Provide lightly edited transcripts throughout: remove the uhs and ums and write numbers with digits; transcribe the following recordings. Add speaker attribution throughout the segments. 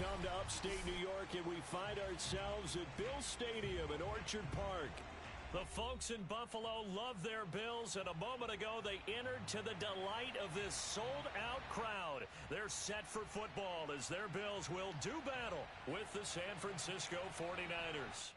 Speaker 1: come to upstate New York, and we find ourselves at Bill Stadium in Orchard Park. The folks in Buffalo love their Bills, and a moment ago they entered to the delight of this sold-out crowd. They're set for football as their Bills will do battle with the San Francisco 49ers.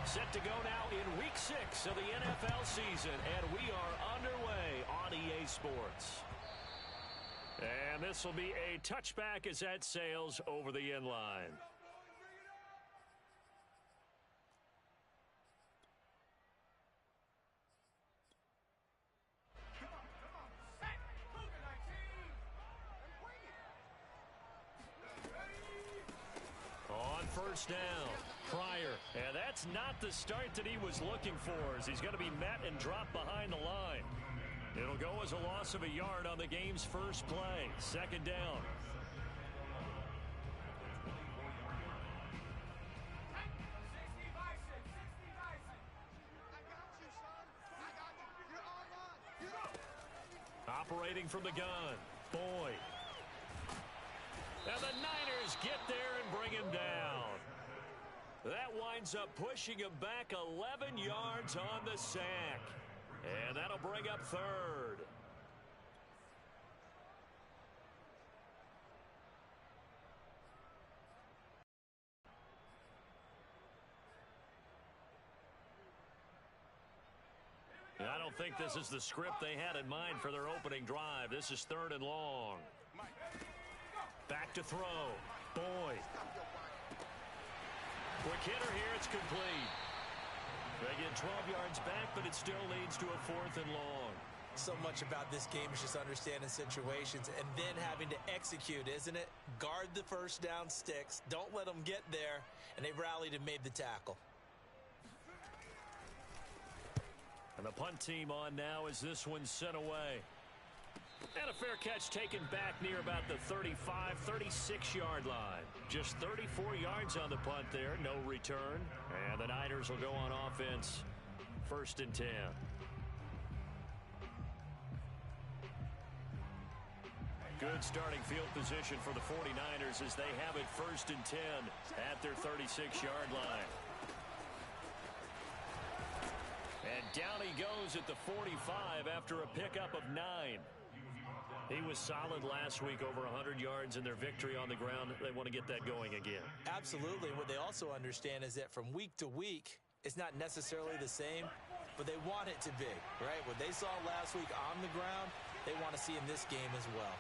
Speaker 1: Set to go now in Week 6 of the NFL season, and we are underway on EA Sports. And this will be a touchback as that sails over the end line. On first down, Pryor, and that's not the start that he was looking for, as he's going to be met and dropped behind the line. It'll go as a loss of a yard on the game's first play. Second down. Operating from the gun, Boyd. And the Niners get there and bring him down. That winds up pushing him back 11 yards on the sack. And that'll bring up third. I don't think this is the script they had in mind for their opening drive. This is third and long. Back to throw. Boyd. Quick hitter here. It's complete. They get 12 yards back, but it still leads to a fourth and long.
Speaker 2: So much about this game is just understanding situations and then having to execute, isn't it? Guard the first down sticks. Don't let them get there. And they rallied and made the tackle.
Speaker 1: And the punt team on now as this one's sent away. And a fair catch taken back near about the 35, 36-yard line. Just 34 yards on the punt there, no return. And the Niners will go on offense, first and 10. Good starting field position for the 49ers as they have it first and 10 at their 36-yard line. And down he goes at the 45 after a pickup of 9. He was solid last week, over 100 yards in their victory on the ground. They want to get that going again.
Speaker 2: Absolutely. What they also understand is that from week to week, it's not necessarily the same, but they want it to be, right? What they saw last week on the ground, they want to see in this game as well.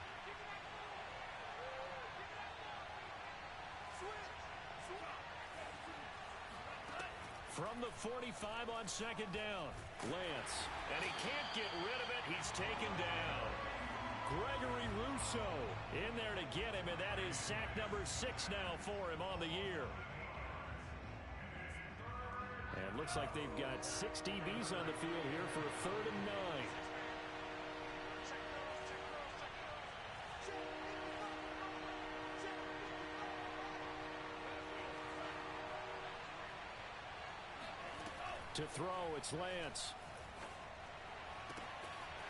Speaker 1: From the 45 on second down, Lance. And he can't get rid of it. He's taken down. Gregory Rousseau in there to get him, and that is sack number 6 now for him on the year. And looks like they've got 6 DBs on the field here for a third and 9. To throw, it's Lance.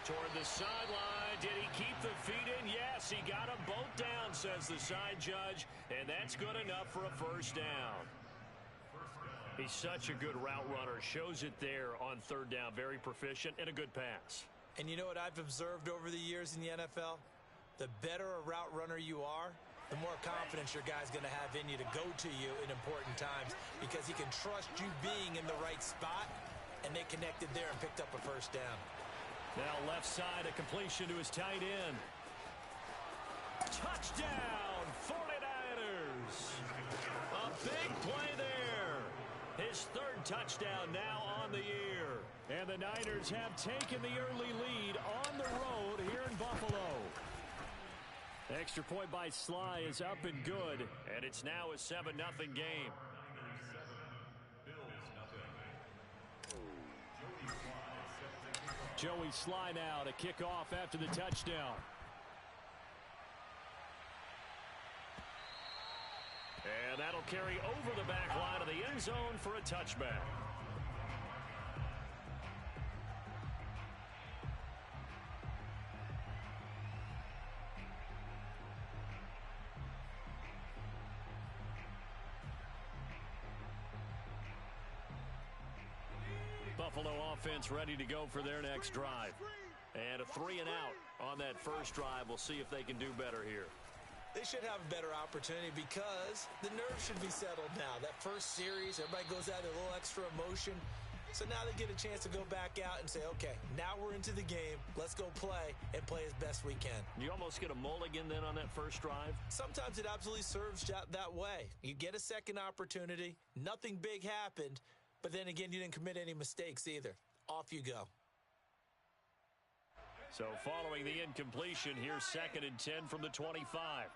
Speaker 1: Toward the sideline. Did he keep the feet in? Yes, he got them both down, says the side judge. And that's good enough for a first down. He's such a good route runner. Shows it there on third down. Very proficient and a good pass.
Speaker 2: And you know what I've observed over the years in the NFL? The better a route runner you are, the more confidence your guy's going to have in you to go to you in important times, because he can trust you being in the right spot, and they connected there and picked up a first down.
Speaker 1: Now left side, a completion to his tight end. Touchdown, 49ers. A big play there. His third touchdown now on the year. And the Niners have taken the early lead on the road here in Buffalo. Extra point by Sly is up and good, and it's now a 7-0 game. Joey Sly now to kick off after the touchdown. It'll carry over the back line of the end zone for a touchback. Buffalo offense ready to go for their next drive. And a 3-and-out on that first drive. We'll see if they can do better here.
Speaker 2: They should have a better opportunity because the nerves should be settled now. That first series, everybody goes out with a little extra emotion. So now they get a chance to go back out and say, okay, now we're into the game. Let's go play and play as best we can.
Speaker 1: You almost get a mulligan then on that first drive?
Speaker 2: Sometimes it absolutely serves that way. You get a second opportunity. Nothing big happened. But then again, you didn't commit any mistakes either. Off you go.
Speaker 1: So following the incompletion, here's 2nd and 10 from the 25.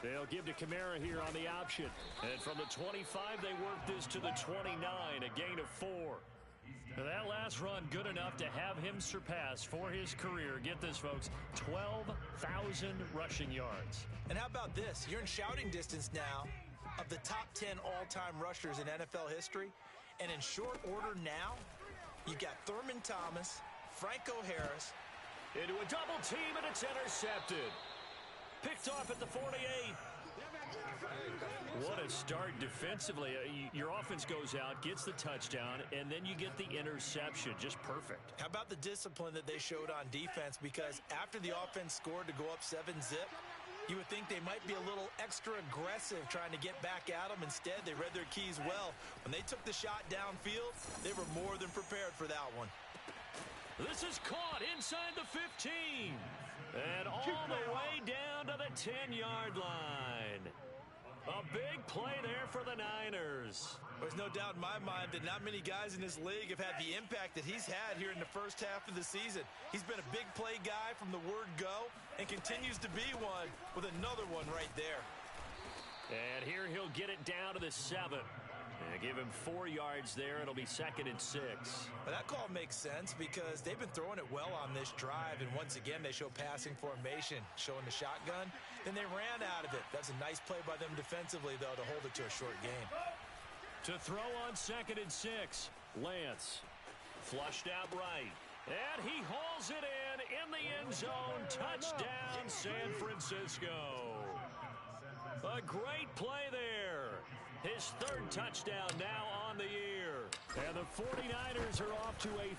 Speaker 1: They'll give to Kamara here on the option. And from the 25, they work this to the 29, a gain of 4. Now that last run good enough to have him surpass for his career, get this folks, 12,000 rushing yards.
Speaker 2: And how about this? You're in shouting distance now of the top 10 all-time rushers in NFL history. And in short order now, you've got Thurman Thomas, Franco Harris.
Speaker 1: Into a double team, and it's intercepted. Picked off at the 48. What a start defensively. Your offense goes out, gets the touchdown, and then you get the interception. Just perfect.
Speaker 2: How about the discipline that they showed on defense? Because after the offense scored to go up 7-zip, you would think they might be a little extra aggressive trying to get back at them. Instead, they read their keys well. When they took the shot downfield, they were more than prepared for that one.
Speaker 1: This is caught inside the 15. And all the way down to the 10-yard line. A big play there for the Niners.
Speaker 2: There's no doubt in my mind that not many guys in this league have had the impact that he's had here in the first half of the season. He's been a big play guy from the word go and continues to be one with another one right there.
Speaker 1: And here he'll get it down to the 7. And give him 4 yards there. It'll be 2nd and 6.
Speaker 2: Well, that call makes sense because they've been throwing it well on this drive. And once again, they show passing formation, showing the shotgun. Then they ran out of it. That's a nice play by them defensively, though, to hold it to a short gain.
Speaker 1: To throw on 2nd and 6. Lance flushed out right. And he hauls it in the end zone. Touchdown, San Francisco. A great play there. His 3rd touchdown now on the year. And the 49ers are off to a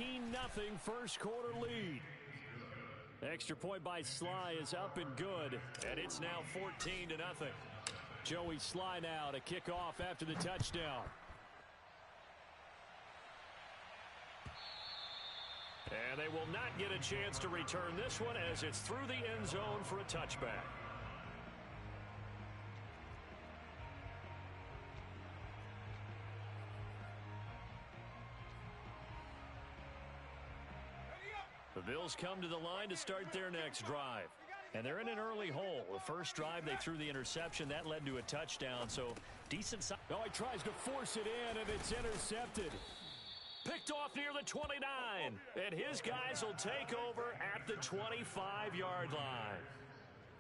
Speaker 1: 13-0 first quarter lead. Extra point by Sly is up and good. And it's now 14-0. Joey Sly now to kick off after the touchdown. And they will not get a chance to return this one as it's through the end zone for a touchback. The Bills come to the line to start their next drive. And they're in an early hole. The first drive, they threw the interception. That led to a touchdown, so decent size. Oh, he tries to force it in, and it's intercepted. Picked off near the 29. And his guys will take over at the 25-yard line.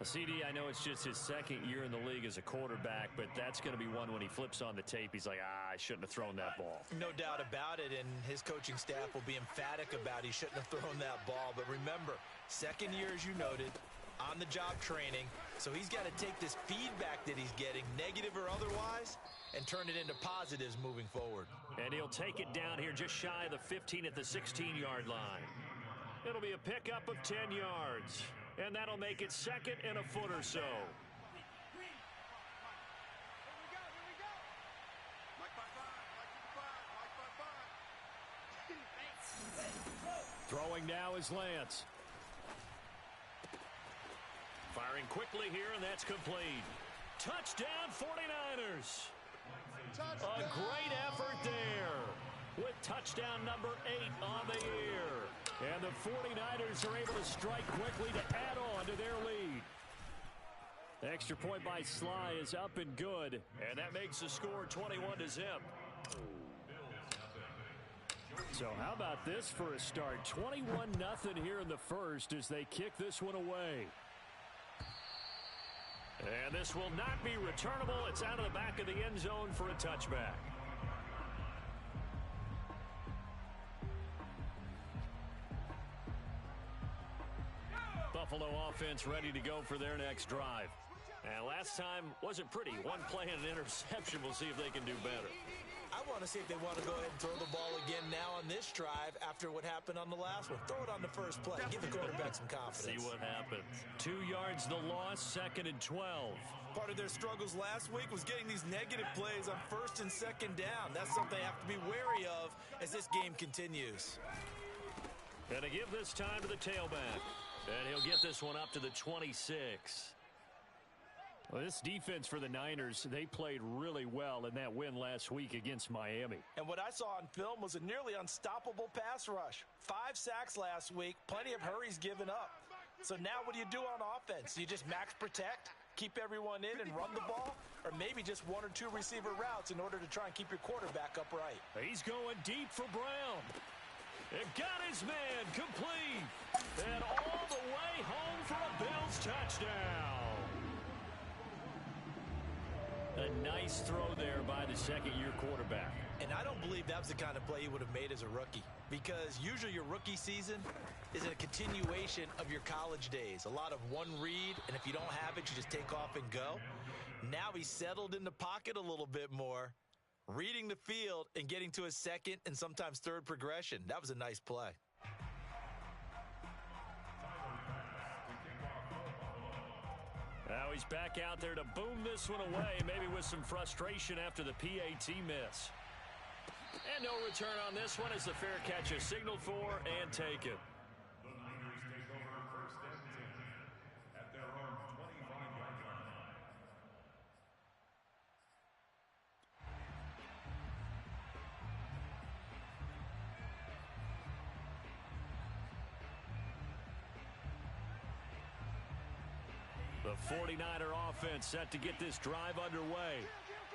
Speaker 1: CD, I know it's just his 2nd year in the league as a quarterback, but that's going to be one when he flips on the tape. He's like, I shouldn't have thrown that ball.
Speaker 2: No doubt about it, and his coaching staff will be emphatic about he shouldn't have thrown that ball. But remember, 2nd year, as you noted, on-the-job training. So he's got to take this feedback that he's getting, negative or otherwise, and turn it into positives moving forward.
Speaker 1: And he'll take it down here just shy of the 15 at the 16-yard line. It'll be a pickup of 10 yards. And that'll make it 2nd and a foot or so. Throwing now is Lance. Firing quickly here, and that's complete. Touchdown, 49ers. A great effort there with touchdown number 8 on the year. And the 49ers are able to strike quickly to add on to their lead. The extra point by Sly is up and good. And that makes the score 21-0. So how about this for a start? 21-0 here in the first as they kick this one away. And this will not be returnable. It's out of the back of the end zone for a touchback. Buffalo offense ready to go for their next drive. And last time wasn't pretty. One play and an interception. We'll see if they can do better.
Speaker 2: I want to see if they want to go ahead and throw the ball again now on this drive after what happened on the last one. Throw it on the first play. Give the quarterback some confidence.
Speaker 1: See what happens. 2 yards the loss, 2nd and 12.
Speaker 2: Part of their struggles last week was getting these negative plays on 1st and 2nd down. That's something they have to be wary of as this game continues.
Speaker 1: And to give this time to the tailback. And he'll get this one up to the 26. Well, this defense for the Niners, they played really well in that win last week against Miami.
Speaker 2: And what I saw on film was a nearly unstoppable pass rush. 5 sacks last week, plenty of hurries given up. So now what do you do on offense? Do you just max protect, keep everyone in and run the ball? Or maybe just 1 or 2 receiver routes in order to try and keep your quarterback upright?
Speaker 1: He's going deep for Brown. It got his man complete. And all the way home for a Bills touchdown. A nice throw there by the second-year quarterback.
Speaker 2: And I don't believe that was the kind of play he would have made as a rookie. Because usually your rookie season is a continuation of your college days. A lot of one read, and if you don't have it, you just take off and go. Now he's settled in the pocket a little bit more, reading the field and getting to his second and sometimes third progression. That was a nice play.
Speaker 1: Now he's back out there to boom this one away, maybe with some frustration after the PAT miss. And no return on this one as the fair catch is signaled for and taken.
Speaker 3: The Niners take over 1st and 10 at their own 25-yard line.
Speaker 1: The 49er offense set to get this drive underway.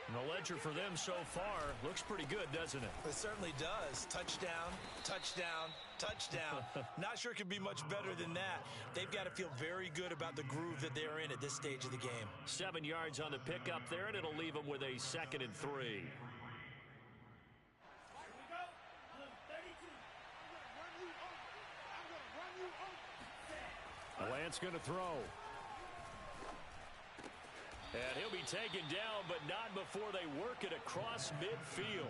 Speaker 1: And the ledger for them so far looks pretty good, doesn't it?
Speaker 2: It certainly does. Touchdown, touchdown, touchdown. Not sure it could be much better than that. They've got to feel very good about the groove that they're in at this stage of the game.
Speaker 1: 7 yards on the pickup there, and it'll leave them with a 2nd and 3. Lance going to throw. And he'll be taken down, but not before they work it across midfield.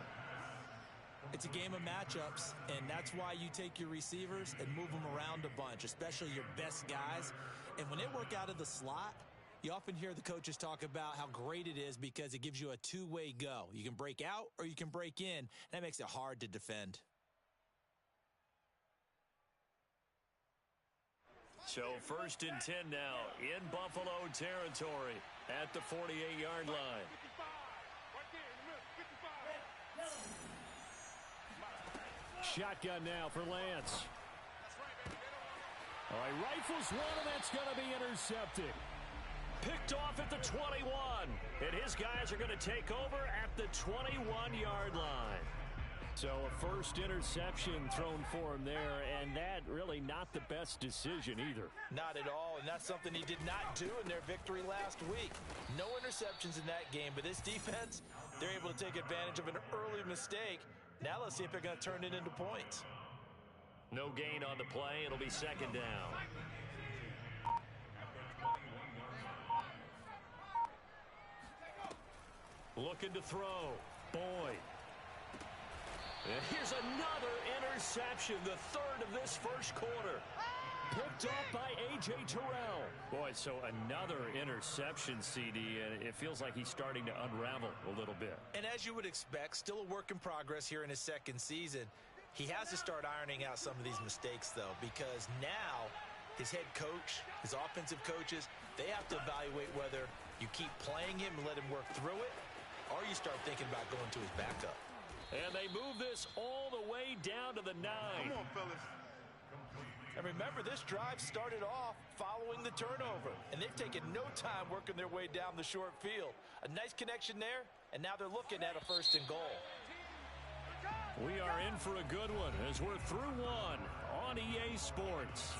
Speaker 2: It's a game of matchups, and that's why you take your receivers and move them around a bunch, especially your best guys. And when they work out of the slot, you often hear the coaches talk about how great it is because it gives you a two-way go. You can break out or you can break in. That makes it hard to defend.
Speaker 1: So 1st and 10 now in Buffalo territory at the 48-yard line. Shotgun now for Lance. All right, rifles one, and that's going to be intercepted. Picked off at the 21. And his guys are going to take over at the 21-yard line. So a first interception thrown for him there, and that really not the best decision either.
Speaker 2: Not at all, and that's something he did not do in their victory last week. No interceptions in that game, but this defense, they're able to take advantage of an early mistake. Now let's see if they're going to turn it into points.
Speaker 1: No gain on the play. It'll be 2nd down. Looking to throw. Boyd. And here's another interception, the 3rd of this first quarter. Picked off by A.J. Terrell. Boy, so another interception, CD, and it feels like he's starting to unravel a little bit.
Speaker 2: And as you would expect, still a work in progress here in his 2nd season. He has to start ironing out some of these mistakes, though, because now his head coach, his offensive coaches, they have to evaluate whether you keep playing him and let him work through it, or you start thinking about going to his backup.
Speaker 1: And they move this all the way down to the 9.
Speaker 3: Come on, fellas.
Speaker 2: And remember, this drive started off following the turnover, and they've taken no time working their way down the short field. A nice connection there, and now they're looking at a 1st and goal.
Speaker 1: We are in for a good one as we're through one on EA Sports.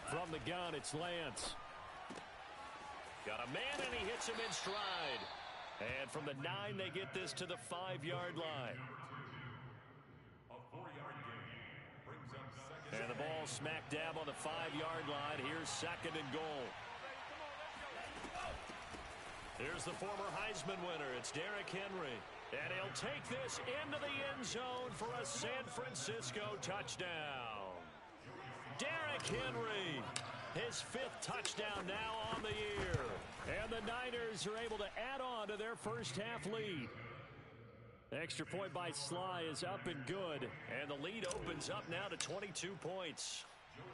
Speaker 1: From the gun, it's Lance. Got a man, and he hits him in stride. And from the 9, they get this to the 5-yard line.
Speaker 3: A 4-yard gain brings up second.
Speaker 1: And the ball smack dab on the 5-yard line. Here's 2nd and goal. Here's the former Heisman winner. It's Derrick Henry. And he'll take this into the end zone for a San Francisco touchdown. Derrick Henry, his 5th touchdown now on the year. And the Niners are able to add on to their first-half lead. Extra point by Sly is up and good. And the lead opens up now to 22 points.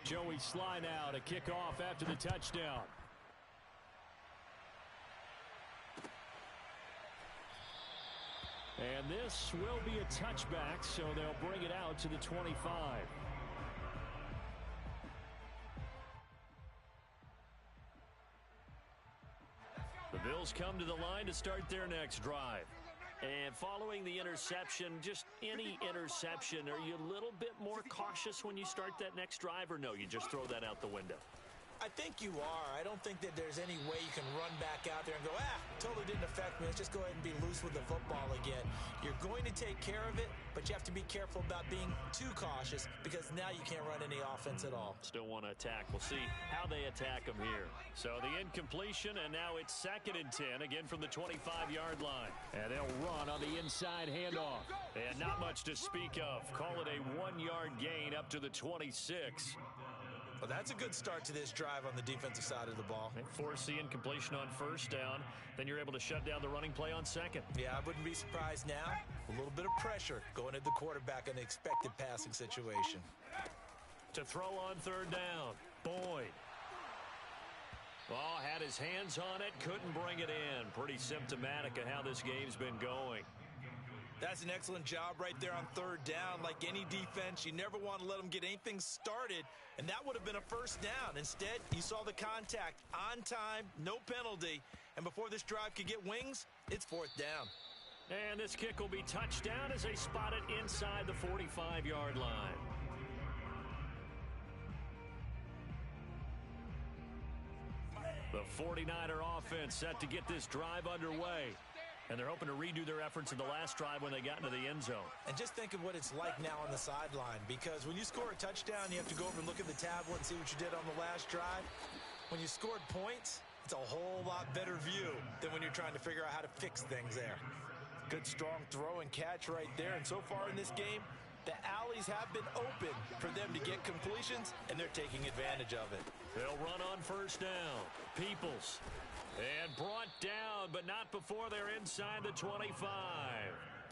Speaker 1: Joey Sly now to kick off after the touchdown. And this will be a touchback, so they'll bring it out to the 25. The Bills come to the line to start their next drive. And following the interception, just any interception, are you a little bit more cautious when you start that next drive, or no, you just throw that out the window?
Speaker 2: I think you are. I don't think that there's any way you can run back out there and go, totally didn't affect me. Let's just go ahead and be loose with the football again. You're going to take care of it, but you have to be careful about being too cautious because now you can't run any offense at all.
Speaker 1: Still want to attack. We'll see how they attack them here. So the incompletion, and now it's 2nd and 10, again from the 25-yard line. And they'll run on the inside handoff. And not much to speak of. Call it a 1-yard gain up to the 26.
Speaker 2: Well, that's a good start to this drive on the defensive side of the ball.
Speaker 1: Force the incompletion on 1st down. Then you're able to shut down the running play on 2nd.
Speaker 2: Yeah, I wouldn't be surprised now. A little bit of pressure going at the quarterback in the expected passing situation.
Speaker 1: To throw on 3rd down. Boyd. Oh, had his hands on it. Couldn't bring it in. Pretty symptomatic of how this game's been going.
Speaker 2: That's an excellent job right there on 3rd down. Like any defense, you never want to let them get anything started, and that would have been a 1st down. Instead, you saw the contact on time, no penalty, and before this drive could get wings, it's 4th down.
Speaker 1: And this kick will be touchdown as they spot it inside the 45-yard line. The 49er offense set to get this drive underway. And they're hoping to redo their efforts in the last drive when they got into the end zone.
Speaker 2: And just think of what it's like now on the sideline, because when you score a touchdown, you have to go over and look at the tablet and see what you did on the last drive. When you scored points, it's a whole lot better view than when you're trying to figure out how to fix things there. Good, strong throw and catch right there. And so far in this game, the alleys have been open for them to get completions, and they're taking advantage of it.
Speaker 1: They'll run on 1st down. Peoples. And brought down, but not before they're inside the 25.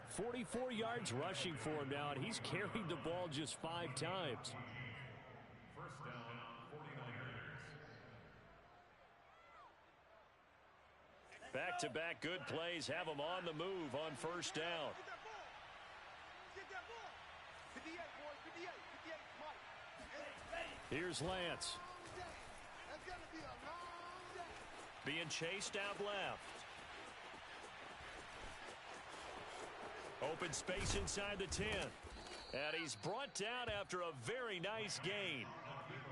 Speaker 1: 44 yards rushing for him now, and he's carried the ball just 5 times.
Speaker 3: 1st down, 49ers.
Speaker 1: Back-to-back good plays have them on the move on 1st down. Here's Lance. Being chased out left. Open space inside the 10. And he's brought down after a very nice gain.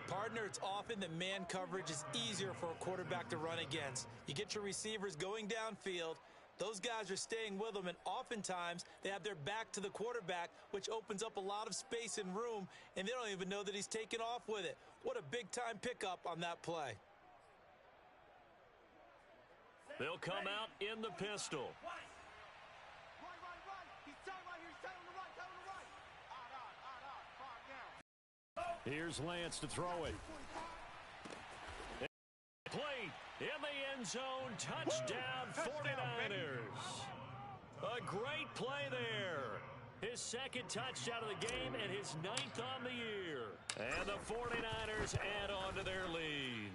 Speaker 2: Partner, it's often that man coverage is easier for a quarterback to run against. You get your receivers going downfield. Those guys are staying with them, and oftentimes they have their back to the quarterback, which opens up a lot of space and room, and they don't even know that he's taken off with it. What a big-time pickup on that play.
Speaker 1: They'll come out in the pistol. Here's Lance to throw it. Play in the end zone. Touchdown, 49ers. A great play there. His 2nd touchdown of the game and his 9th on the year. And the 49ers add on to their lead.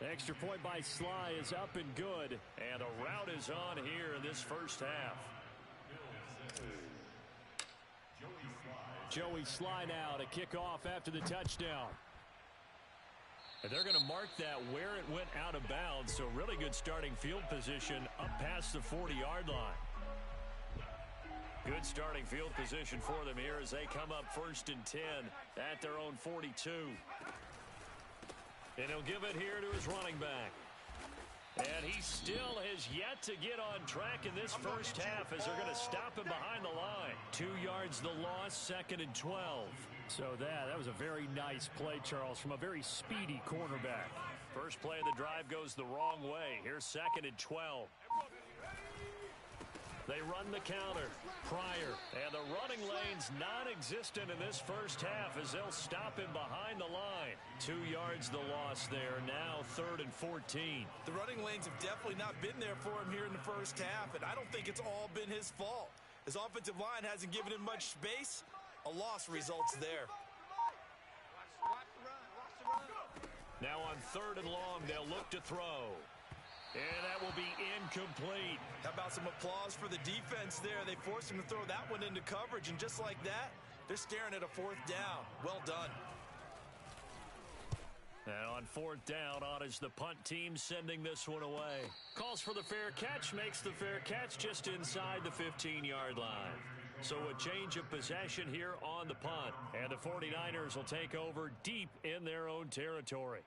Speaker 1: Extra point by Sly is up and good. And the route is on here in this 1st half. Joey Sly now to kick off after the touchdown. And they're going to mark that where it went out of bounds. So really good starting field position up past the 40-yard line. Good starting field position for them here as they come up 1st and 10 at their own 42. And he'll give it here to his running back. And he still has yet to get on track in this first half as they're going to stop him behind the line. 2 yards the loss, 2nd and 12.
Speaker 4: So that was a very nice play, Charles, from a very speedy cornerback.
Speaker 1: First play of the drive goes the wrong way. Here's 2nd and 12. They run the counter. Pryor. And the running lane's non-existent in this first half as they'll stop him behind the line. 2 yards the loss there. Now 3rd and 14.
Speaker 2: The running lanes have definitely not been there for him here in the first half, and I don't think it's all been his fault. His offensive line hasn't given him much space. A loss results there.
Speaker 1: Now on 3rd and long, they'll look to throw. And that will be incomplete.
Speaker 2: How about some applause for the defense there? They forced him to throw that one into coverage, and just like that, they're staring at a 4th down. Well done.
Speaker 1: And on 4th down, on is the punt team sending this one away. Calls for the fair catch, makes the fair catch just inside the 15-yard line. So a change of possession here on the punt. And the 49ers will take over deep in their own territory.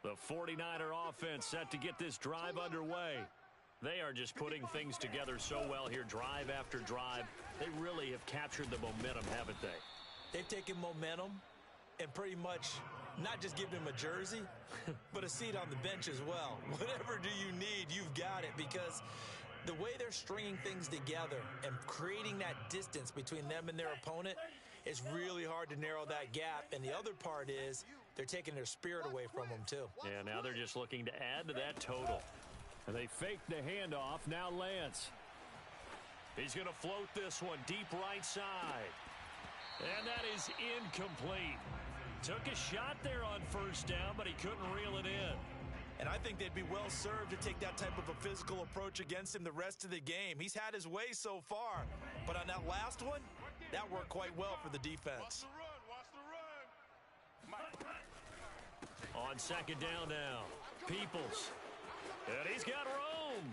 Speaker 1: The 49er offense set to get this drive underway. They are just putting things together so well here, drive after drive. They really have captured the momentum, haven't they?
Speaker 2: They've taken momentum and pretty much not just given him a jersey, but a seat on the bench as well. Whatever do you need, you've got it, because the way they're stringing things together and creating that distance between them and their opponent is really hard to narrow that gap. And the other part is they're taking their spirit away from them, too.
Speaker 1: Yeah, now they're just looking to add to that total.
Speaker 4: And they fake the handoff. Now Lance.
Speaker 1: He's going to float this one deep right side. And that is incomplete. Took a shot there on 1st down, but he couldn't reel it in.
Speaker 2: And I think they'd be well served to take that type of a physical approach against him the rest of the game. He's had his way so far, but on that last one, that worked quite well for the defense.
Speaker 1: On 2nd down now, Peoples. And he's got room.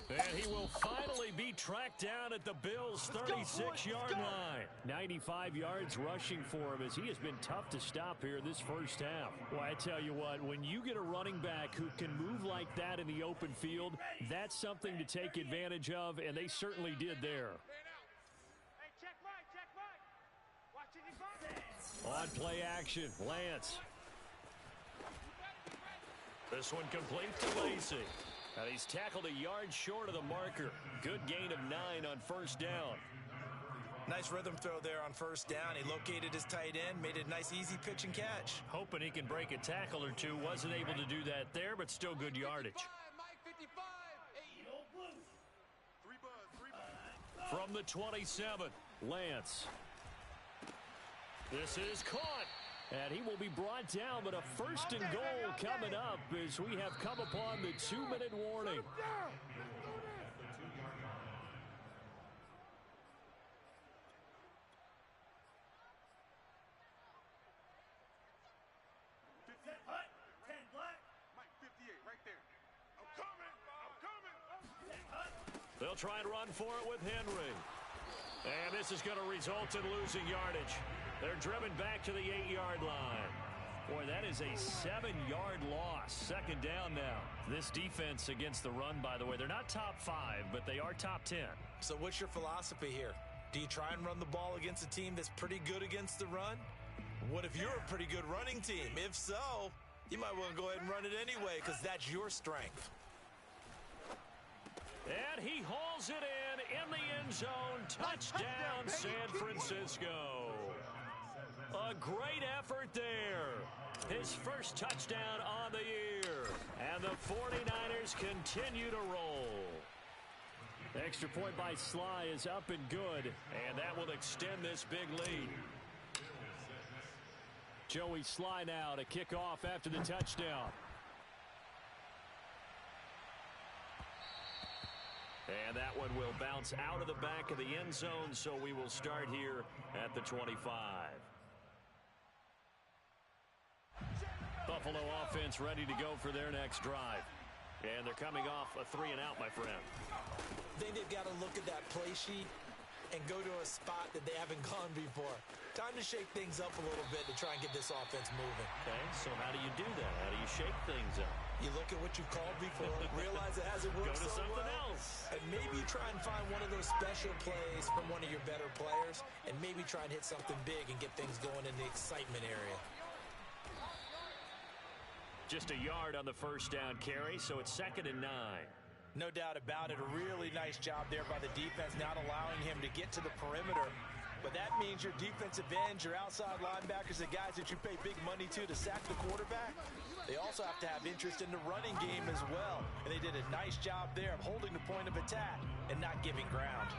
Speaker 1: And he will finally be tracked down at the Bills' 36-yard line.
Speaker 4: 95 yards rushing for him as he has been tough to stop here this first half. Well, I tell you what, when you get a running back who can move like that in the open field, that's something to take advantage of, and they certainly did there. On play action, Lance.
Speaker 1: This one complete to Lacy. And he's tackled a yard short of the marker. Good gain of 9 on 1st down.
Speaker 2: Nice rhythm throw there on 1st down. He located his tight end, made a nice easy pitch and catch.
Speaker 1: Hoping he can break a tackle or two. Wasn't able to do that there, but still good yardage. From the 27, Lance. This is caught.
Speaker 4: And he will be brought down, but a 1st and goal coming up as we have come upon the 2-minute warning.
Speaker 1: They'll try and run for it with Henry. And this is going to result in losing yardage. They're driven back to the 8-yard line. Boy, that is a 7-yard loss. 2nd down now. This defense against the run, by the way, they're not top 5, but they are top 10.
Speaker 2: So what's your philosophy here? Do you try and run the ball against a team that's pretty good against the run? What if you're a pretty good running team? If so, you might want to go ahead and run it anyway because that's your strength.
Speaker 1: And he hauls it in the end zone. Touchdown, San Francisco. A great effort there. His first touchdown on the year. And the 49ers continue to roll.
Speaker 4: The extra point by Sly is up and good.
Speaker 1: And that will extend this big lead.
Speaker 4: Joey Sly now to kick off after the touchdown.
Speaker 1: And that one will bounce out of the back of the end zone, so we will start here at the 25. Buffalo offense ready to go for their next drive. And they're coming off a 3-and-out, my friend.
Speaker 2: I think they've got to look at that play sheet and go to a spot that they haven't gone before. Time to shake things up a little bit to try and get this offense moving.
Speaker 4: Okay, so how do you do that? How do you shake things up?
Speaker 2: You look at what you called before, realize it hasn't worked
Speaker 4: Go to
Speaker 2: so
Speaker 4: something
Speaker 2: well,
Speaker 4: else.
Speaker 2: and maybe try and find one of those special plays from one of your better players, and maybe try and hit something big and get things going in the excitement area.
Speaker 4: Just a yard on the first down carry, so it's 2nd and 9.
Speaker 2: No doubt about it. A really nice job there by the defense, not allowing him to get to the perimeter. But that means your defensive ends, your outside linebackers, the guys that you pay big money to sack the quarterback, they also have to have interest in the running game as well. And they did a nice job there of holding the point of attack and not giving ground.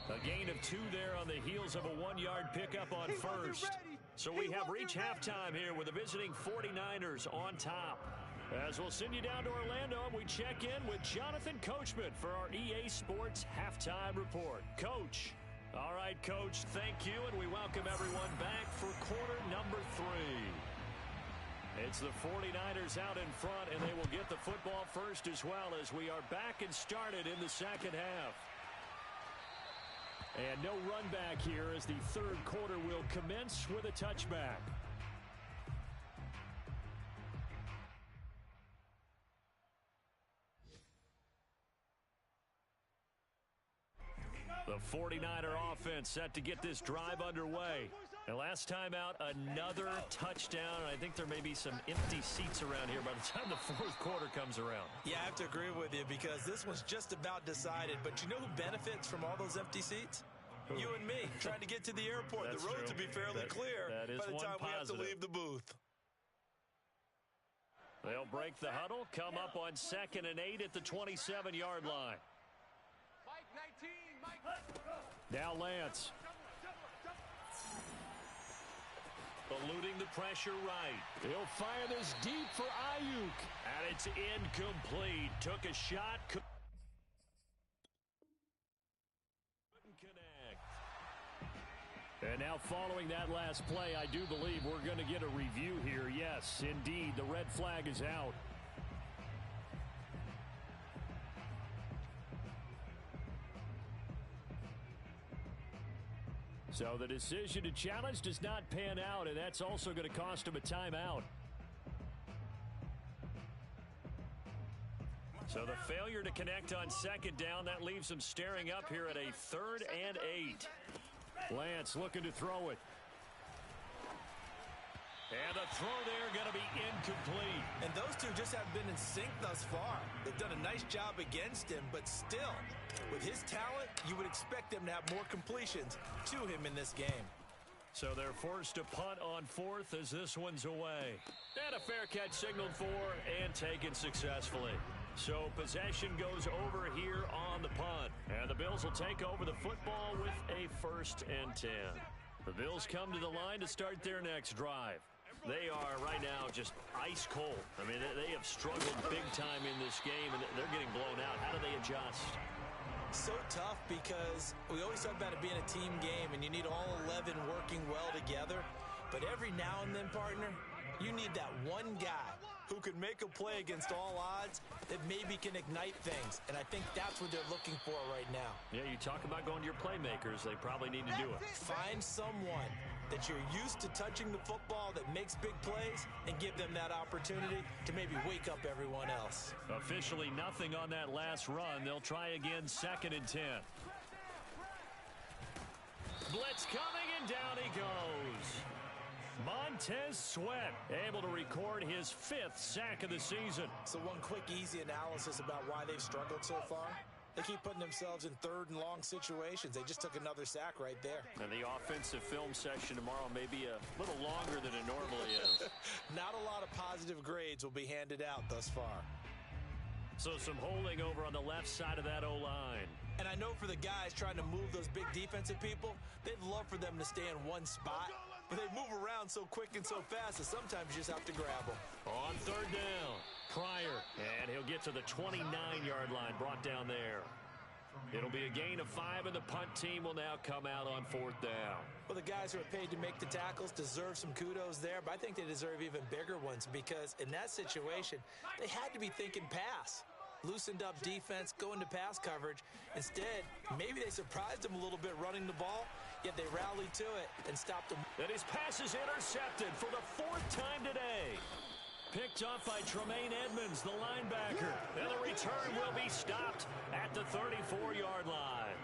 Speaker 4: A gain of 2 there on the heels of a 1-yard pickup on first. So we have reached halftime here with the visiting 49ers on top. As we'll send you down to Orlando, we check in with Jonathan Coachman for our EA Sports Halftime Report. Coach. All right, Coach, thank you, and we welcome everyone back for quarter number 3. It's the 49ers out in front, and they will get the football first as well as we are back and started in the second half. And no run back here as the third quarter will commence with a touchback. The 49er offense set to get this drive underway. And last time out, another touchdown. I think there may be some empty seats around here by the time the fourth quarter comes around.
Speaker 2: Yeah, I have to agree with you because this one's just about decided. But you know who benefits from all those empty seats? You and me, trying to get to the airport.
Speaker 4: That's
Speaker 2: the roads
Speaker 4: true.
Speaker 2: will be fairly clear
Speaker 4: that is
Speaker 2: by the time
Speaker 4: one
Speaker 2: we have to
Speaker 4: positive.
Speaker 2: leave the booth.
Speaker 4: They'll break the huddle, come up on 2nd and 8 at the 27-yard line. Now Lance. Eluding the pressure right. He'll fire this deep for Ayuk. And it's incomplete. Took a shot. Couldn't connect. And now following that last play, I do believe we're going to get a review here. Yes, indeed, the red flag is out. So the decision to challenge does not pan out, and that's also going to cost him a timeout. So the failure to connect on 2nd down, that leaves him staring up here at a 3rd and 8. Lance looking to throw it. And the throw there going to be incomplete.
Speaker 2: And those two just haven't been in sync thus far. They've done a nice job against him, but still, with his talent, you would expect them to have more completions to him in this game.
Speaker 4: So they're forced to punt on 4th as this one's away. And a fair catch signaled for and taken successfully. So possession goes over here on the punt. And the Bills will take over the football with a 1st and 10. The Bills come to the line to start their next drive. They are right now just ice cold. I mean, they have struggled big time in this game, and they're getting blown out. How do they adjust?
Speaker 2: So tough because we always talk about it being a team game, and you need all 11 working well together. But every now and then, partner, you need that one guy who can make a play against all odds that maybe can ignite things. And I think that's what they're looking for right now.
Speaker 4: Yeah, you talk about going to your playmakers. They probably need to do it.
Speaker 2: Find someone that you're used to touching the football that makes big plays and give them that opportunity to maybe wake up everyone else.
Speaker 4: Officially nothing on that last run. They'll try again 2nd and 10. Blitz coming, and down he goes. Montez Sweat able to record his 5th sack of the season.
Speaker 2: So one quick, easy analysis about why they've struggled so far. They keep putting themselves in 3rd and long situations. They just took another sack right there.
Speaker 4: And the offensive film session tomorrow may be a little longer than it normally is.
Speaker 2: Not a lot of positive grades will be handed out thus far.
Speaker 4: So some holding over on the left side of that O-line.
Speaker 2: And I know for the guys trying to move those big defensive people, they'd love for them to stay in one spot. But they move around so quick and so fast that sometimes you just have to grab them.
Speaker 4: On 3rd down, Pryor. And he'll get to the 29-yard line, brought down there. It'll be a gain of 5, and the punt team will now come out on 4th down.
Speaker 2: Well, the guys who are paid to make the tackles deserve some kudos there, but I think they deserve even bigger ones because in that situation, they had to be thinking pass. loosened up defense, go into pass coverage. Instead, maybe they surprised him a little bit running the ball, yet they rallied to it and stopped him.
Speaker 1: And his pass is intercepted for the 4th time today. Picked off by Tremaine Edmonds, the linebacker. And the return will be stopped at the 34-yard line.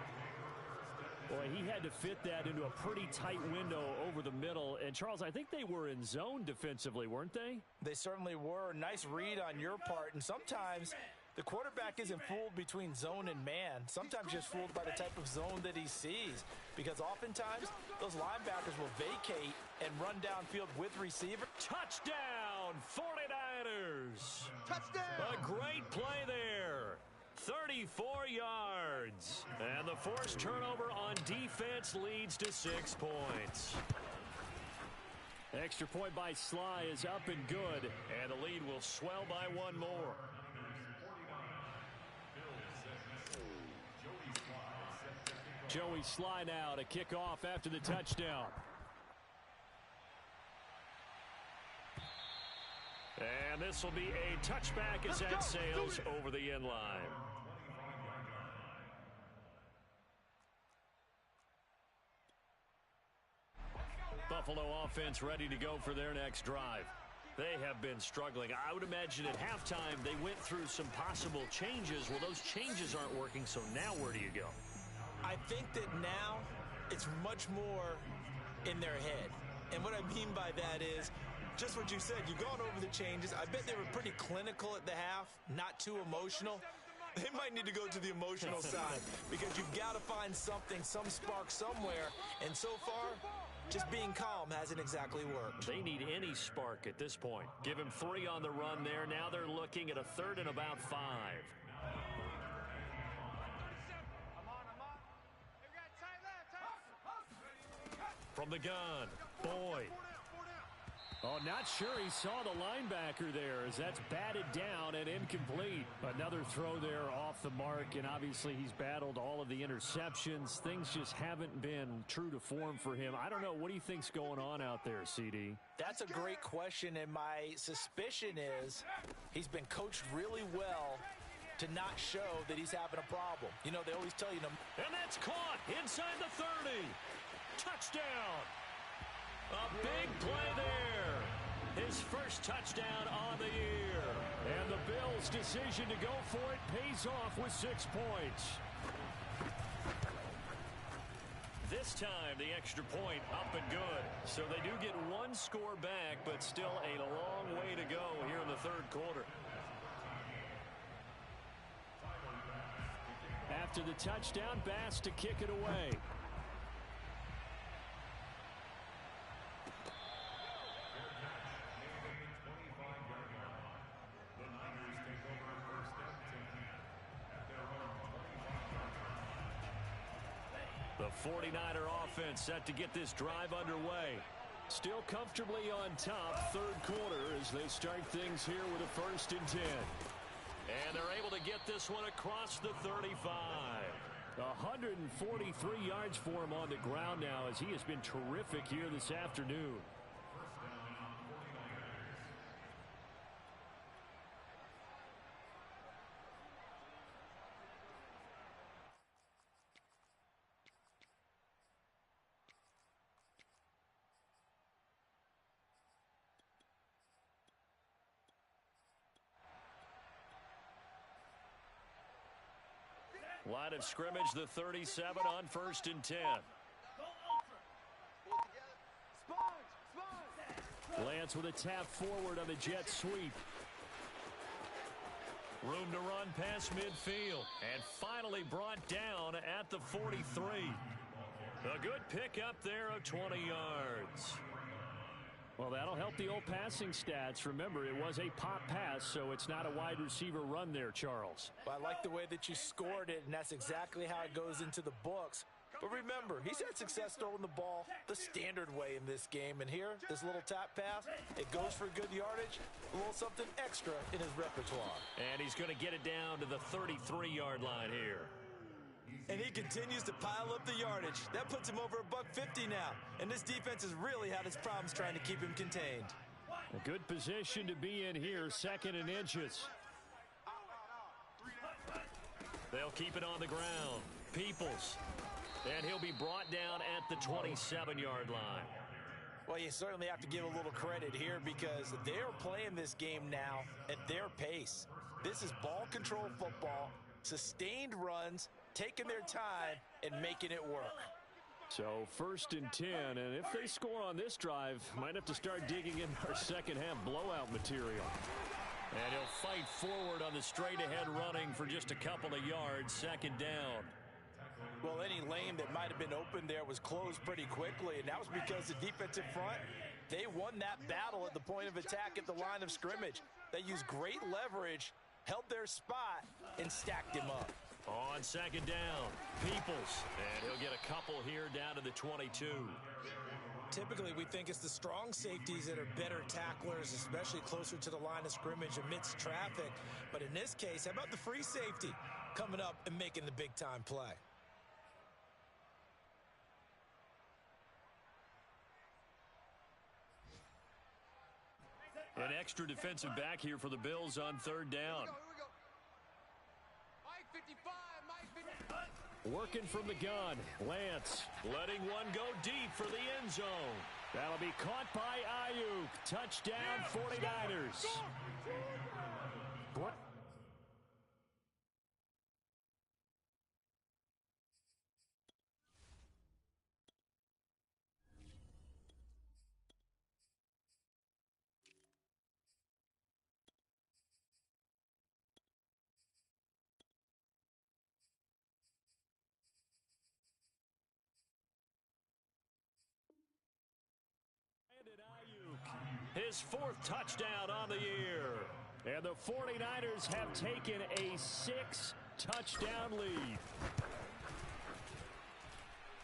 Speaker 4: Boy, he had to fit that into a pretty tight window over the middle. And, Charles, I think they were in zone defensively, weren't they?
Speaker 2: They certainly were. Nice read on your part. And sometimes the quarterback isn't fooled between zone and man. Sometimes just fooled by the type of zone that he sees. Because oftentimes, those linebackers will vacate and run downfield with receiver.
Speaker 1: Touchdown, 49ers.
Speaker 5: Touchdown.
Speaker 1: A great play there. 34 yards. And the forced turnover on defense leads to 6 points.
Speaker 4: Extra point by Sly is up and good.
Speaker 1: And the lead will swell by 1 more.
Speaker 4: Joey Sly now to kick off after the touchdown.
Speaker 1: And this will be a touchback as that sails over the end line. Buffalo offense ready to go for their next drive. They have been struggling. I would imagine at halftime they went through some possible changes. Well, those changes aren't working, so now where do you go?
Speaker 2: I think that now it's much more in their head. And what I mean by that is just what you said. You've gone over the changes. I bet they were pretty clinical at the half, not too emotional. They might need to go to the emotional side because you've got to find something, some spark somewhere. And so far, just being calm hasn't exactly worked.
Speaker 1: They need any spark at this point. Give him 3 on the run there. Now they're looking at a 3rd and about 5. From the gun, Boyd.
Speaker 4: Oh, not sure he saw the linebacker there as that's batted down and incomplete. Another throw there off the mark, and obviously he's battled all of the interceptions. Things just haven't been true to form for him. I don't know. What do you think's going on out there, CD?
Speaker 2: That's a great question, and my suspicion is he's been coached really well to not show that he's having a problem. You know, they always tell you to...
Speaker 1: And that's caught inside the 30. Touchdown. A big play there. His first touchdown on the year. And the Bills' decision to go for it pays off with 6 points. This time, the extra point up and good. So they do get 1 score back, but still a long way to go here in the 3rd quarter.
Speaker 4: After the touchdown, Bass to kick it away.
Speaker 1: The 49er offense set to get this drive underway. Still comfortably on top, 3rd quarter as they start things here with a 1st and 10. And they're able to get this one across the 35.
Speaker 4: 143 yards for him on the ground now as he has been terrific here this afternoon.
Speaker 1: Line of scrimmage, the 37 on 1st and 10.
Speaker 4: Lance with a tap forward on the jet sweep.
Speaker 1: Room to run past midfield. And finally brought down at the 43. A good pick up there of 20 yards.
Speaker 4: Well, that'll help the old passing stats. Remember, it was a pop pass, so it's not a wide receiver run there, Charles.
Speaker 2: Well, I like the way that you scored it, and that's exactly how it goes into the books. But remember, he's had success throwing the ball the standard way in this game. And here, this little tap pass, it goes for good yardage, a little something extra in his repertoire.
Speaker 1: And he's going to get it down to the 33-yard line here.
Speaker 2: And he continues to pile up the yardage. That puts him over $150 now. And this defense has really had its problems trying to keep him contained.
Speaker 4: A good position to be in here, 2nd and inches. They'll keep it on the ground. Peoples. And he'll be brought down at the 27-yard line.
Speaker 2: Well, you certainly have to give a little credit here because they're playing this game now at their pace. This is ball control football, sustained runs, taking their time, and making it work.
Speaker 4: So 1st and 10, and if they score on this drive, might have to start digging in our second half blowout material. And he'll fight forward on the straight-ahead running for just a couple of yards, 2nd down.
Speaker 2: Well, any lane that might have been open there was closed pretty quickly, and that was because the defensive front, they won that battle at the point of attack at the line of scrimmage. They used great leverage, held their spot, and stacked him up.
Speaker 4: On 2nd down, Peoples, and he'll get a couple here down to the 22.
Speaker 2: Typically, we think it's the strong safeties that are better tacklers, especially closer to the line of scrimmage amidst traffic. But in this case, how about the free safety coming up and making the big-time play?
Speaker 4: An extra defensive back here for the Bills on 3rd down. Working from the gun, Lance letting one go deep for the end zone. That'll be caught by Ayuk. Touchdown, 49ers. His 4th touchdown on the year. And the 49ers have taken a 6-touchdown lead.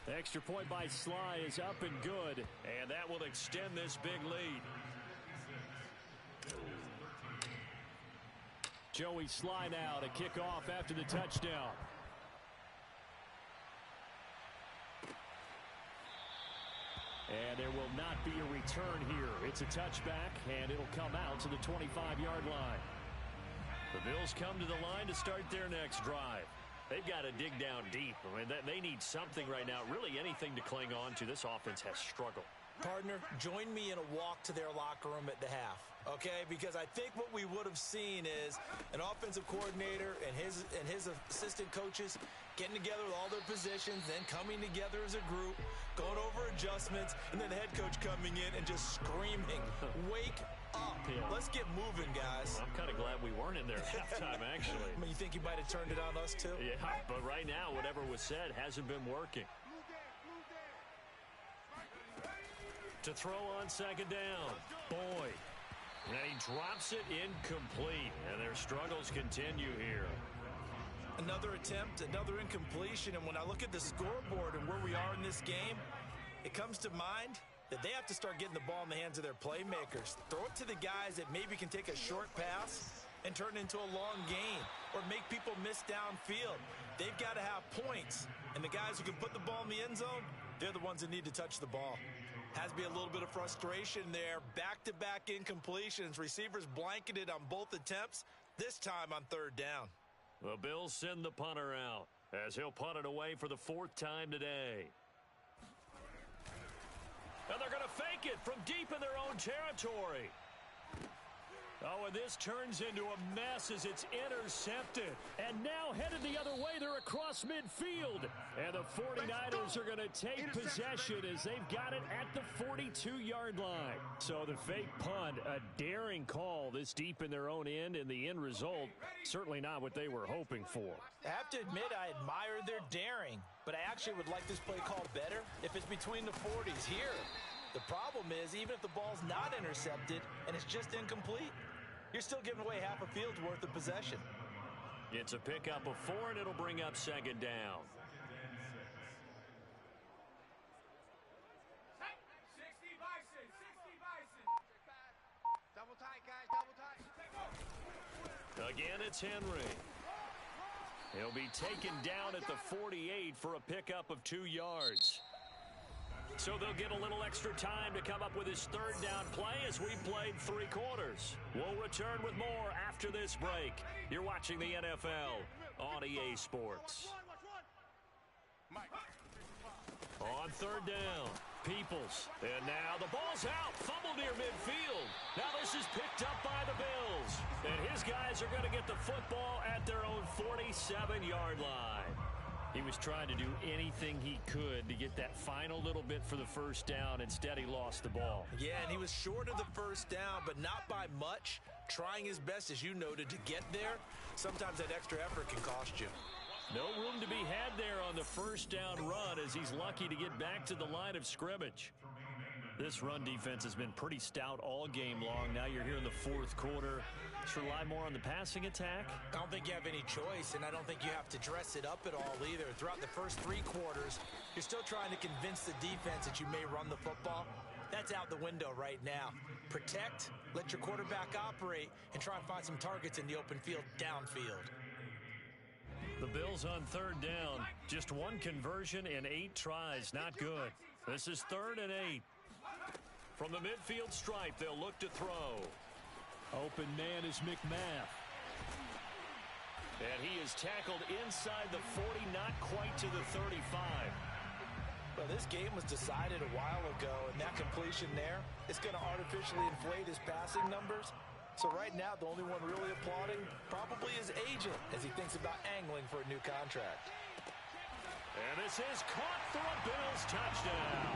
Speaker 4: The extra point by Sly is up and good, and that will extend this big lead. Joey Sly now to kick off after the touchdown. And there will not be a return here. It's a touchback, and it'll come out to the 25-yard line. The Bills come to the line to start their next drive. They've got to dig down deep. I mean, they need something right now, really anything to cling on to. This offense has struggled.
Speaker 2: Partner, join me in a walk to their locker room at the half, okay? Because I think what we would have seen is an offensive coordinator and his assistant coaches getting together with all their positions, then coming together as a group, going over adjustments, and then the head coach coming in and just screaming, wake up. Yeah. Let's get moving, guys.
Speaker 4: I'm kind of glad we weren't in there at halftime, actually.
Speaker 2: I mean, you think he might have turned it on us, too?
Speaker 4: Yeah, but right now, whatever was said hasn't been working. To throw on 2nd down, Boyd. And he drops it incomplete, and their struggles continue here.
Speaker 2: Another attempt, another incompletion, and when I look at the scoreboard and where we are in this game, it comes to mind that they have to start getting the ball in the hands of their playmakers. Throw it to the guys that maybe can take a short pass and turn it into a long gain or make people miss downfield. They've got to have points, and the guys who can put the ball in the end zone, they're the ones that need to touch the ball. Has to be a little bit of frustration there. Back-to-back incompletions. Receivers blanketed on both attempts, this time on 3rd down.
Speaker 4: The Bills send the punter out as he'll punt it away for the 4th time today. And they're going to fake it from deep in their own territory. Oh, and this turns into a mess as it's intercepted. And now headed the other way, they're across midfield. And the 49ers are going to take possession as they've got it at the 42-yard line. So the fake punt, a daring call this deep in their own end, and the end result, certainly not what they were hoping for.
Speaker 2: I have to admit, I admire their daring, but I actually would like this play called better if it's between the 40s here. The problem is, even if the ball's not intercepted and it's just incomplete, you're still giving away half a field's worth of possession.
Speaker 4: It's a pickup of 4, and it'll bring up 2nd down.
Speaker 5: 60 Bison. Double tight, guys, double tight.
Speaker 4: Again, it's Henry. He'll be taken down at the 48 for a pickup of 2 yards. So they'll get a little extra time to come up with his 3rd down play as we played 3 quarters. We'll return with more after this break. You're watching the NFL
Speaker 1: on EA Sports. On third down, Peoples. And now the ball's out. Fumble near midfield. Now this is picked up by the Bills. And his guys are going to get the football at their own 47-yard line. He was trying to do anything he could to get that final little bit for the first down. Instead, he lost the ball.
Speaker 2: Yeah, and he was short of the first down, but not by much. Trying his best, as you noted, to get there. Sometimes that extra effort can cost you.
Speaker 1: No room to be had there on the first down run as he's lucky to get back to the line of scrimmage. This run defense has been pretty stout all game long. Now you're here in the fourth quarter. Let's rely more on the passing attack.
Speaker 2: I don't think you have any choice, and I don't think you have to dress it up at all either. Throughout the first 3 quarters, you're still trying to convince the defense that you may run the football. That's out the window right now. Protect, let your quarterback operate, and try and find some targets in the open field downfield.
Speaker 1: The Bills on third down. Just 1 conversion in 8 tries. Not good. This is 3rd and 8. From the midfield stripe, they'll look to throw.
Speaker 4: Open man is McMath.
Speaker 1: And he is tackled inside the 40, not quite to the 35.
Speaker 2: Well, this game was decided a while ago, and that completion there is going to artificially inflate his passing numbers. So right now, the only one really applauding probably his agent as he thinks about angling for a new contract.
Speaker 1: And this is caught for a Bills touchdown.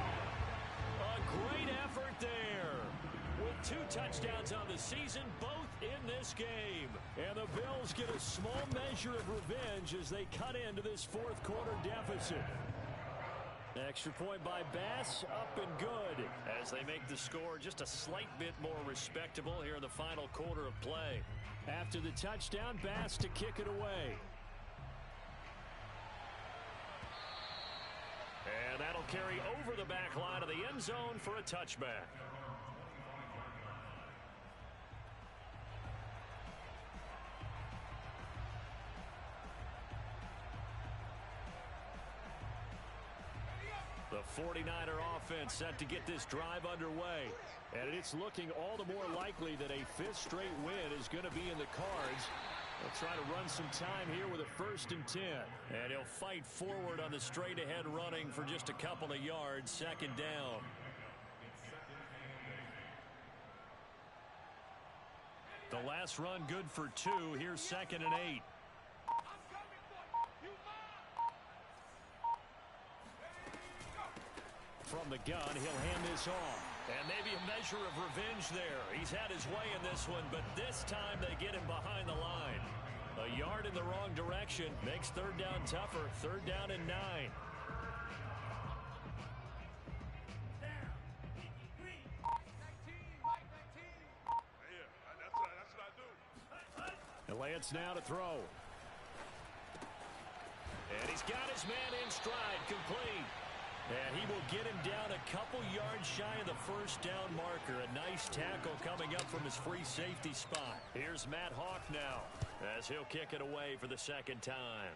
Speaker 1: A great effort there. With 2 touchdowns on the season, both in this game. And the Bills get a small measure of revenge as they cut into this fourth quarter deficit. Extra point by Bass, up and good, as they make the score just a slight bit more respectable here in the final quarter of play.
Speaker 4: After the touchdown, Bass to kick it away.
Speaker 1: And that'll carry over the back line of the end zone for a touchback. The 49er offense set to get this drive underway.
Speaker 4: And it's looking all the more likely that a 5th straight win is going to be in the cards. They'll try to run some time here with a 1st and 10.
Speaker 1: And he'll fight forward on the straight-ahead running for just a couple of yards. 2nd down. The last run good for 2. Here's 2nd and 8. From the gun, he'll hand this off. And maybe a measure of revenge there. He's had his way in this one, but this time they get him behind the line. A yard in the wrong direction makes 3rd down tougher. 3rd down and 9.
Speaker 4: And Lance now to throw.
Speaker 1: And he's got his man in stride, complete. And he will get him down a couple yards shy of the 1st down marker. A nice tackle coming up from his free safety spot. Here's Matt Hawk now as he'll kick it away for the 2nd time.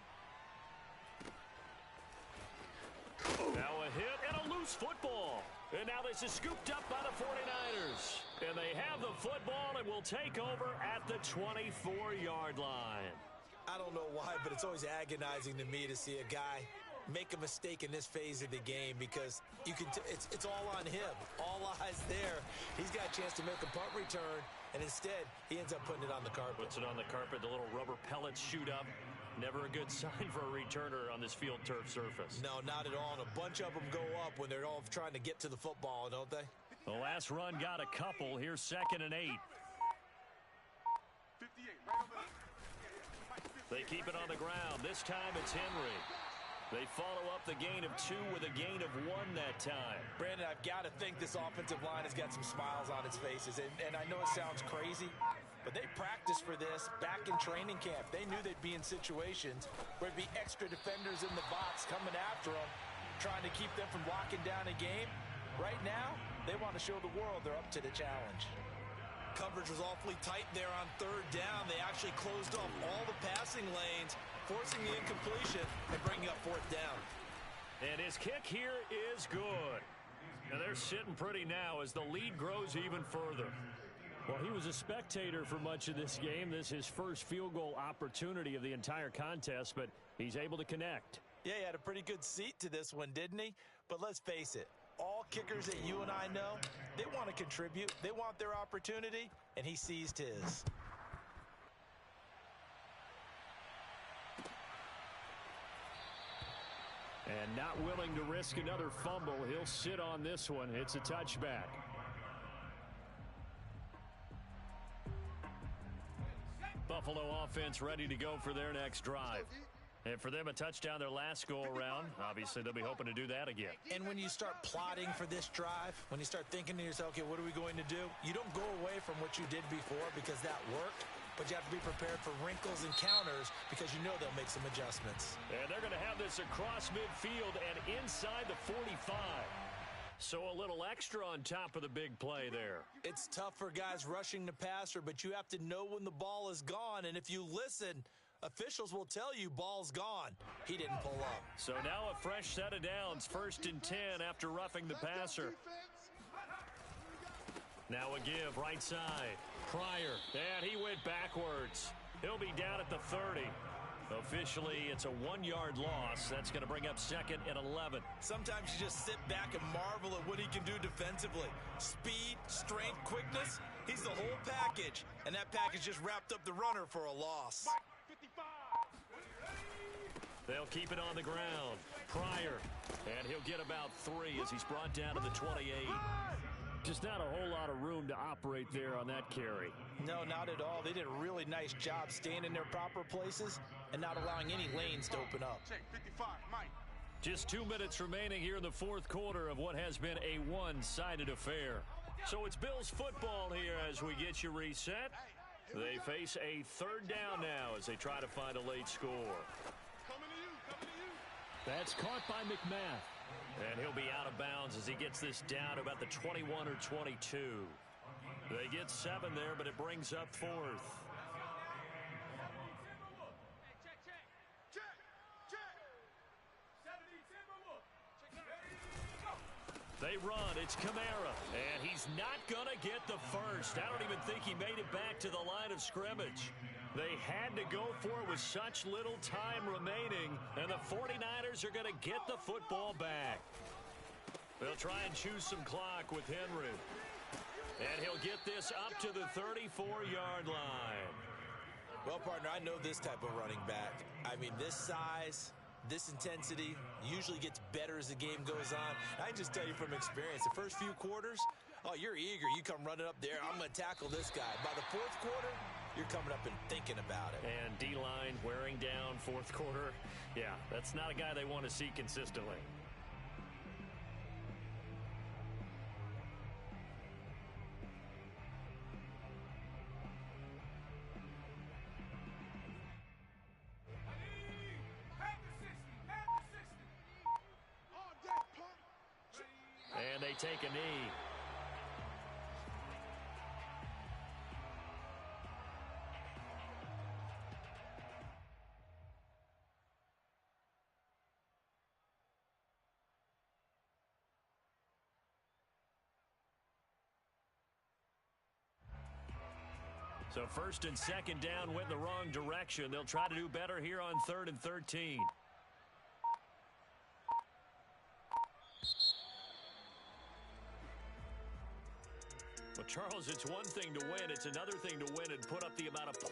Speaker 1: Now a hit and a loose football. And now this is scooped up by the 49ers. And they have the football and will take over at the 24-yard line.
Speaker 2: I don't know why, but it's always agonizing to me to see a guy make a mistake in this phase of the game, because you can it's all on him. All eyes there. He's got a chance to make a punt return, and instead he ends up putting it on the carpet.
Speaker 1: Puts it on the carpet. The little rubber pellets shoot up. Never a good sign for a returner on this field turf surface.
Speaker 2: No, not at all. And a bunch of them go up when they're all trying to get to the football, don't they?
Speaker 1: The last run got a couple. Here's 2nd and 8.
Speaker 3: 58, right over there.
Speaker 1: They keep it on the ground. This time it's Henry. They follow up the gain of 2 with a gain of 1 that time.
Speaker 2: Brandon, I've got to think this offensive line has got some smiles on its faces. And I know it sounds crazy, but they practiced for this back in training camp. They knew they'd be in situations where there'd be extra defenders in the box coming after them, trying to keep them from locking down a game. Right now, they want to show the world they're up to the challenge. Coverage was awfully tight there on 3rd down. They actually closed off all the passing lanes, forcing the incompletion and bringing up 4th down.
Speaker 1: And his kick here is good. And they're sitting pretty now as the lead grows even further.
Speaker 4: Well, he was a spectator for much of this game. This is his first field goal opportunity of the entire contest, but he's able to connect.
Speaker 2: Yeah, he had a pretty good seat to this one, didn't he? But let's face it, all kickers that you and I know, they want to contribute. They want their opportunity, and he seized his.
Speaker 4: And not willing to risk another fumble. He'll sit on this one. It's a touchback. Buffalo offense ready to go for their next drive. And for them, a touchdown their last go-around. Obviously, they'll be hoping to do that again.
Speaker 2: And when you start plotting for this drive, when you start thinking to yourself, okay, what are we going to do? You don't go away from what you did before because that worked, but you have to be prepared for wrinkles and counters because you know they'll make some adjustments.
Speaker 4: And they're going to have this across midfield and inside the 45. So a little extra on top of the big play there.
Speaker 2: It's tough for guys rushing the passer, but you have to know when the ball is gone. And if you listen, officials will tell you ball's gone. He didn't pull up.
Speaker 4: So now a fresh set of downs, 1st and 10 after roughing the passer. Now a give, right side. Pryor, and he went backwards. He'll be down at the 30. Officially, it's a 1-yard loss. That's going to bring up 2nd and 11.
Speaker 2: Sometimes you just sit back and marvel at what he can do defensively. Speed, strength, quickness, he's the whole package. And that package just wrapped up the runner for a loss.
Speaker 4: They'll keep it on the ground. Pryor, and he'll get about 3 as he's brought down to the 28. Just not a whole lot of room to operate there on that carry.
Speaker 2: No, not at all. They did a really nice job staying in their proper places and not allowing any lanes to open up.
Speaker 4: Just 2 minutes remaining here in the 4th quarter of what has been a one-sided affair. So it's Bills football here as we get you reset. They face a 3rd down now as they try to find a late score. That's caught by McMath. And he'll be out of bounds as he gets this down to about the 21 or 22. They get 7 there, but it brings up 4th. They run. It's Kamara. And he's not going to get the first. I don't even think he made it back to the line of scrimmage. They had to go for it with such little time remaining, and the 49ers are going to get the football back. They'll try and choose some clock with Henry. And he'll get this up to the 34-yard line.
Speaker 2: Well, partner, I know this type of running back. I mean, this size, this intensity usually gets better as the game goes on. I can just tell you from experience, the first few quarters, oh, you're eager. You come running up there. I'm going to tackle this guy. By the 4th quarter, you're coming up and thinking about it.
Speaker 4: And D-line wearing down 4th quarter. Yeah, that's not a guy they want to see consistently. And they take a knee. So 1st and 2nd down went in the wrong direction. They'll try to do better here on 3rd and 13. Well, Charles, it's one thing to win. It's another thing to win and put up the amount of